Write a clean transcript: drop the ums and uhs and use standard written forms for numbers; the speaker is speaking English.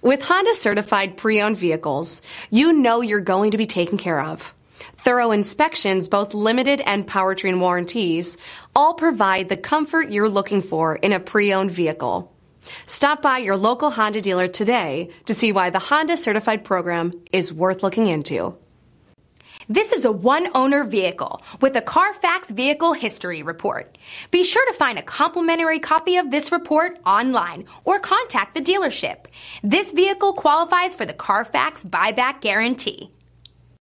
With Honda certified pre-owned vehicles, you know you're going to be taken care of. Thorough inspections, both limited and powertrain warranties, all provide the comfort you're looking for in a pre-owned vehicle. Stop by your local Honda dealer today to see why the Honda certified program is worth looking into. This is a one-owner vehicle with a Carfax Vehicle History Report. Be sure to find a complimentary copy of this report online or contact the dealership. This vehicle qualifies for the Carfax Buyback Guarantee.